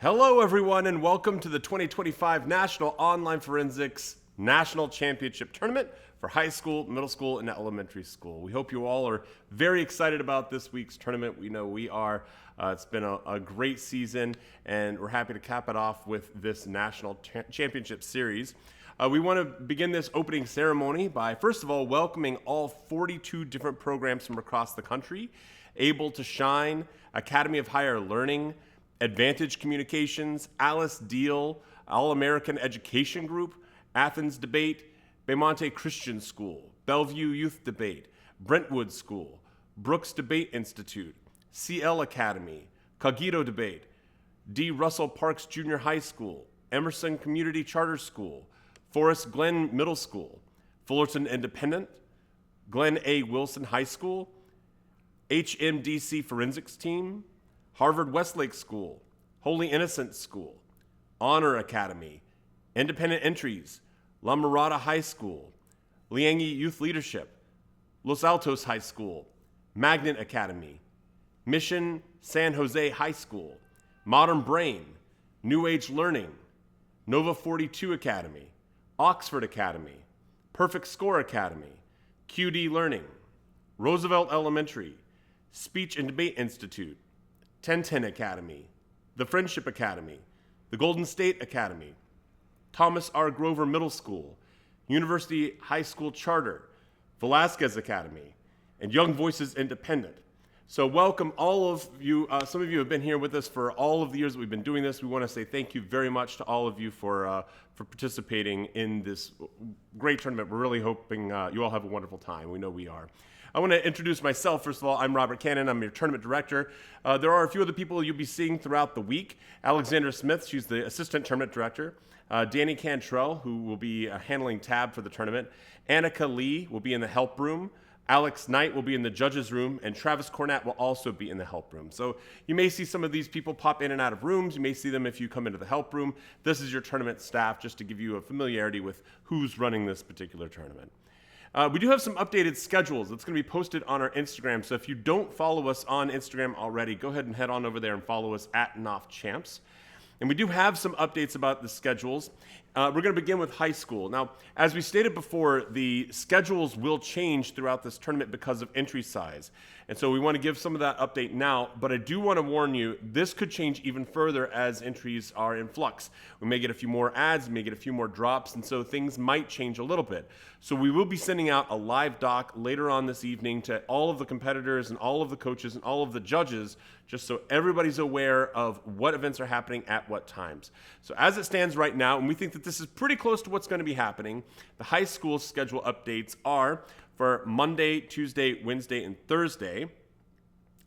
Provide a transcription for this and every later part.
Hello, everyone, and welcome to the 2025 National Online Forensics National Championship Tournament for high school, middle school, and elementary school. We hope you all are very excited about this week's tournament. We know we are. It's been a great season, and we're happy to cap it off with this National Championship Series. We want to begin this opening ceremony by, first of all, welcoming all 42 different programs from across the country: Able to Shine, Academy of Higher Learning, Advantage Communications, Alice Deal, All-American Education Group, Athens Debate, Baymonte Christian School, Bellevue Youth Debate, Brentwood School, Brooks Debate Institute, CL Academy, Cogito Debate, D. Russell Parks Junior High School, Emerson Community Charter School, Forest Glen Middle School, Fullerton Independent, Glen A. Wilson High School, HMDC Forensics Team, Harvard Westlake School, Holy Innocents School, Honor Academy, Independent Entries, La Mirada High School, Liangyi Youth Leadership, Los Altos High School, Magnet Academy, Mission San Jose High School, Modern Brain, New Age Learning, Nova 42 Academy, Oxford Academy, Perfect Score Academy, QD Learning, Roosevelt Elementary, Speech and Debate Institute, 1010 Academy, the Friendship Academy, the Golden State Academy, Thomas R. Grover Middle School, University High School Charter, Velasquez Academy, and Young Voices Independent. So welcome all of you. Some of you have been here with us for all of the years that we've been doing this. We want to say thank you very much to all of you for participating in this great tournament. We're really hoping you all have a wonderful time. We know we are. I want to introduce myself. First of all, I'm Robert Cannon. I'm your tournament director. There are a few other people you'll be seeing throughout the week. Alexandra Smith, she's the assistant tournament director. Danny Cantrell, who will be handling tab for the tournament. Annika Lee will be in the help room. Alex Knight will be in the judges room, and Travis Cornett will also be in the help room. So you may see some of these people pop in and out of rooms. You may see them if you come into the help room. This is your tournament staff, just to give you a familiarity with who's running this particular tournament. We do have some updated schedules that's going to be posted on our Instagram. So if you don't follow us on Instagram already, go ahead and head on over there and follow us at NOF Champs. And we do have some updates about the schedules. We're going to begin with high school. Now, as we stated before, the schedules will change throughout this tournament because of entry size. And so we want to give some of that update now, but I do want to warn you, this could change even further as entries are in flux. We may get a few more ads, we may get a few more drops, and so things might change a little bit. So we will be sending out a live doc later on this evening to all of the competitors and all of the coaches and all of the judges, just so everybody's aware of what events are happening at what times. So as it stands right now, and we think that this is pretty close to what's going to be happening, the high school schedule updates are for Monday, Tuesday, Wednesday, and Thursday.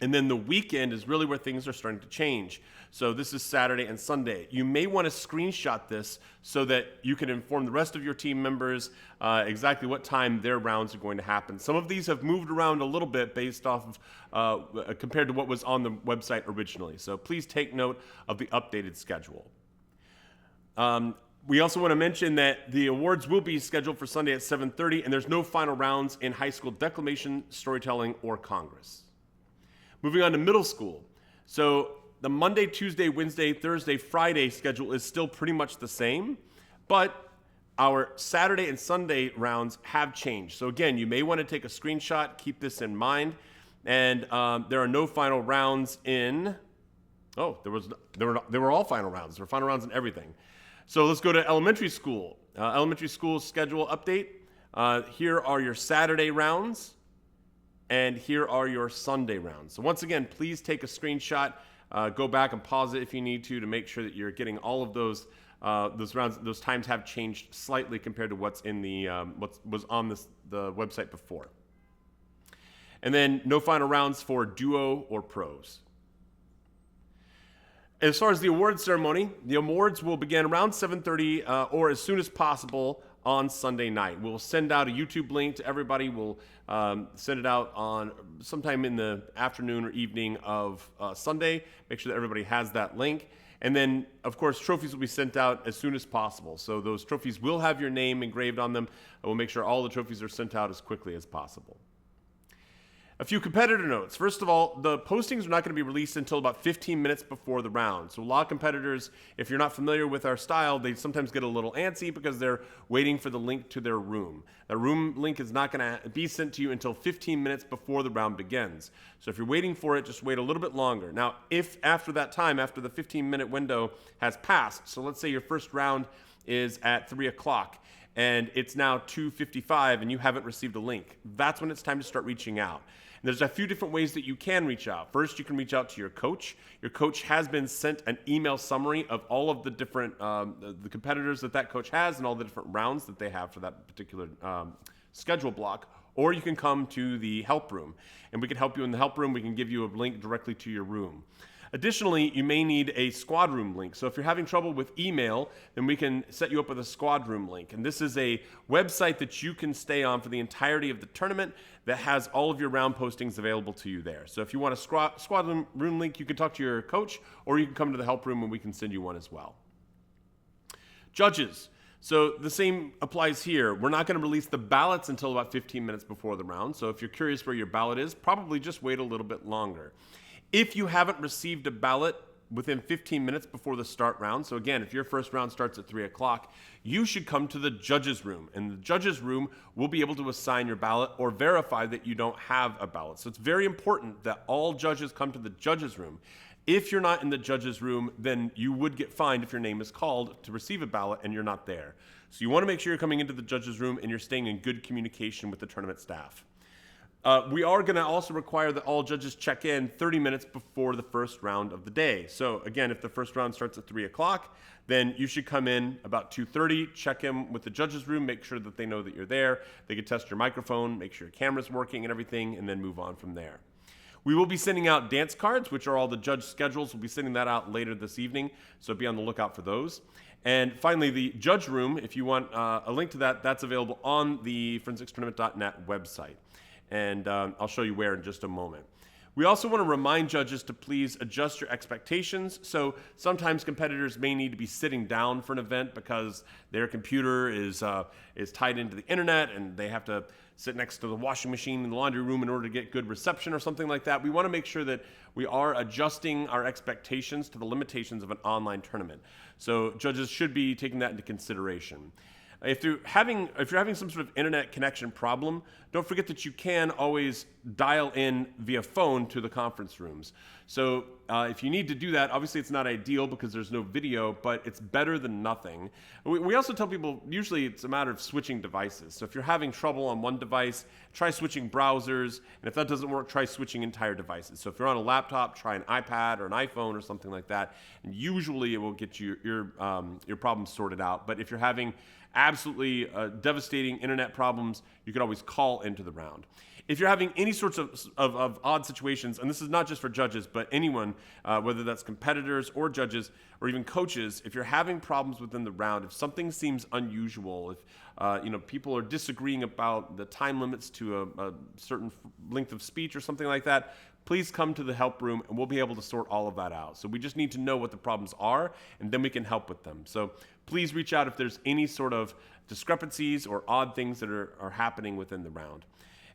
And then the weekend is really where things are starting to change. So this is Saturday and Sunday. You may want to screenshot this so that you can inform the rest of your team members exactly what time their rounds are going to happen. Some of these have moved around a little bit based off of compared to what was on the website originally. So please take note of the updated schedule. We also want to mention that the awards will be scheduled for Sunday at 7:30, and there's no final rounds in high school declamation, storytelling, or Congress. Moving on to middle school. So the Monday, Tuesday, Wednesday, Thursday, Friday schedule is still pretty much the same, but our Saturday and Sunday rounds have changed. So again, you may want to take a screenshot, keep this in mind, and there are no final rounds in. Oh, there were all final rounds. There were final rounds in everything. So let's go to elementary school. Elementary school schedule update. Here are your Saturday rounds, and here are your Sunday rounds. So once again, please take a screenshot. Go back and pause it if you need to make sure that you're getting all of those rounds. Those times have changed slightly compared to what's in the what was on the website before. And then no final rounds for duo or pros. As far as the awards ceremony, the awards will begin around 7:30 or as soon as possible on Sunday night. We'll send out a YouTube link to everybody. We'll send it out on sometime in the afternoon or evening of Sunday. Make sure that everybody has that link. And then, of course, trophies will be sent out as soon as possible. So those trophies will have your name engraved on them. We'll make sure all the trophies are sent out as quickly as possible. A few competitor notes. First of all, the postings are not going to be released until about 15 minutes before the round. So a lot of competitors, if you're not familiar with our style, they sometimes get a little antsy because they're waiting for the link to their room. The room link is not going to be sent to you until 15 minutes before the round begins. So if you're waiting for it, just wait a little bit longer. Now, if after that time, after the 15-minute window has passed, so let's say your first round is at 3 o'clock, and it's now 2:55 and you haven't received a link, that's when it's time to start reaching out. And there's a few different ways that you can reach out. First, you can reach out to your coach. Your coach has been sent an email summary of all of the different the competitors that coach has and all the different rounds that they have for that particular schedule block. Or you can come to the help room, and we can help you in the help room. We can give you a link directly to your room. Additionally, you may need a squad room link. So if you're having trouble with email, then we can set you up with a squad room link. And this is a website that you can stay on for the entirety of the tournament that has all of your round postings available to you there. So if you want a squad room link, you can talk to your coach, or you can come to the help room and we can send you one as well. Judges. So the same applies here. We're not going to release the ballots until about 15 minutes before the round. So if you're curious where your ballot is, probably just wait a little bit longer. If you haven't received a ballot within 15 minutes before the start round, so again, if your first round starts at 3 o'clock, you should come to the judges room. And the judges room will be able to assign your ballot or verify that you don't have a ballot. So it's very important that all judges come to the judges room. If you're not in the judges room, then you would get fined if your name is called to receive a ballot and you're not there. So you want to make sure you're coming into the judges room and you're staying in good communication with the tournament staff. We are going to also require that all judges check in 30 minutes before the first round of the day. So again, if the first round starts at 3 o'clock, then you should come in about 2:30, check in with the judges room, make sure that they know that you're there. They can test your microphone, make sure your camera's working and everything, and then move on from there. We will be sending out dance cards, which are all the judge schedules. We'll be sending that out later this evening, so be on the lookout for those. And finally, the judge room, if you want a link to that, that's available on the ForensicTournament.net website. And I'll show you where in just a moment. We also want to remind judges to please adjust your expectations. So sometimes competitors may need to be sitting down for an event because their computer is tied into the internet and they have to sit next to the washing machine in the laundry room in order to get good reception or something like that. We want to make sure that we are adjusting our expectations to the limitations of an online tournament. So judges should be taking that into consideration. If you're having some sort of internet connection problem, don't forget that you can always dial in via phone to the conference rooms. So if you need to do that, obviously it's not ideal because there's no video, but it's better than nothing. We also tell people usually it's a matter of switching devices. So if you're having trouble on one device, try switching browsers, and if that doesn't work, try switching entire devices. So if you're on a laptop, try an iPad or an iPhone or something like that, and usually it will get you your problems sorted out. But if you're having absolutely devastating internet problems, you can always call into the round. If you're having any sorts of odd situations, and this is not just for judges, but anyone, whether that's competitors or judges or even coaches, if you're having problems within the round, if something seems unusual, if people are disagreeing about the time limits to a certain length of speech or something like that, please come to the help room and we'll be able to sort all of that out. So we just need to know what the problems are and then we can help with them. So please reach out if there's any sort of discrepancies or odd things that are happening within the round.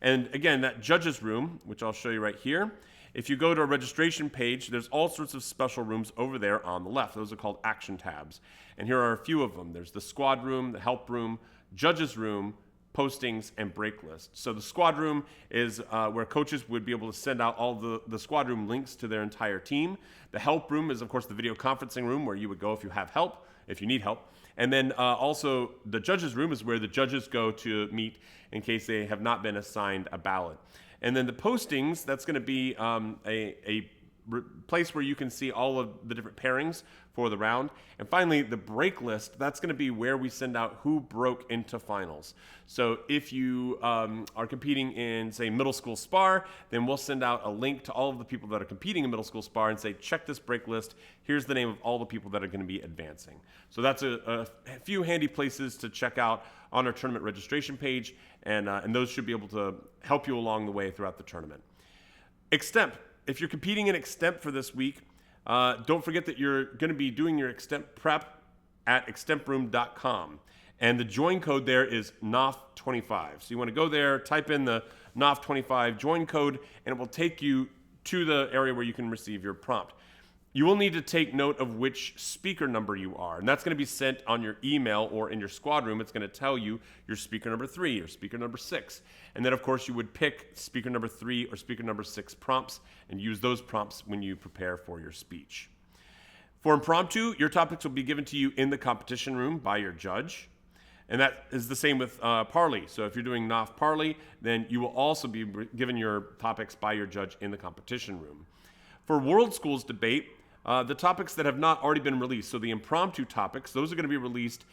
And again, that judges room, which I'll show you right here, if you go to our registration page, there's all sorts of special rooms over there on the left. Those are called action tabs. And here are a few of them. There's the squad room, the help room, judges room, postings, and break list. So the squad room is where coaches would be able to send out all the squad room links to their entire team. The help room is, of course, the video conferencing room where you would go if you have help, if you need help. And then also the judges room is where the judges go to meet in case they have not been assigned a ballot. And then the postings, that's going to be a place where you can see all of the different pairings for the round. And finally, the break list, that's going to be where we send out who broke into finals. So if you are competing in, say, middle school spar, then we'll send out a link to all of the people that are competing in middle school spar and say, check this break list. Here's the name of all the people that are going to be advancing. So that's a few handy places to check out on our tournament registration page, and those should be able to help you along the way throughout the tournament. Exempt. If you're competing in Exempt for this week, don't forget that you're going to be doing your Exempt Prep at exemptroom.com. And the join code there is NOF25. So you want to go there, type in the NOF25 join code, and it will take you to the area where you can receive your prompt. You will need to take note of which speaker number you are, and that's going to be sent on your email or in your squad room. It's going to tell you your speaker number 3 or speaker number 6. And then, of course, you would pick speaker number 3 or speaker number 6 prompts and use those prompts when you prepare for your speech. For impromptu, your topics will be given to you in the competition room by your judge. And that is the same with Parley. So if you're doing NOF Parley, then you will also be given your topics by your judge in the competition room. For World Schools Debate, the topics that have not already been released, so the impromptu topics, those are going to be released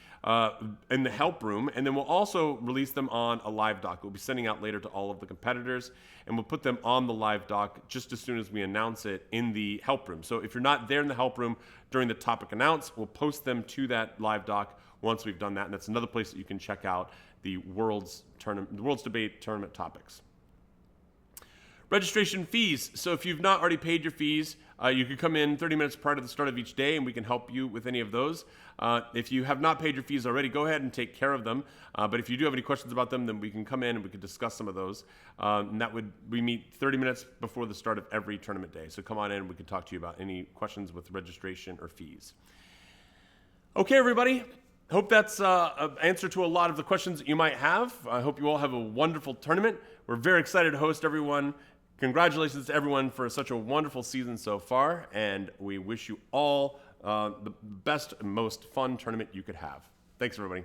in the help room, and then we'll also release them on a live doc. We'll be sending out later to all of the competitors, and we'll put them on the live doc just as soon as we announce it in the help room. So if you're not there in the help room during the topic announce, we'll post them to that live doc once we've done that, and that's another place that you can check out the World's Debate tournament topics. Registration fees. So if you've not already paid your fees, you can come in 30 minutes prior to the start of each day and we can help you with any of those. If you have not paid your fees already, go ahead and take care of them. But if you do have any questions about them, then we can come in and we can discuss some of those. We meet 30 minutes before the start of every tournament day. So come on in and we can talk to you about any questions with registration or fees. Okay, everybody. Hope that's an answer to a lot of the questions that you might have. I hope you all have a wonderful tournament. We're very excited to host everyone. Congratulations to everyone for such a wonderful season so far, and we wish you all the best and most fun tournament you could have. Thanks, everybody.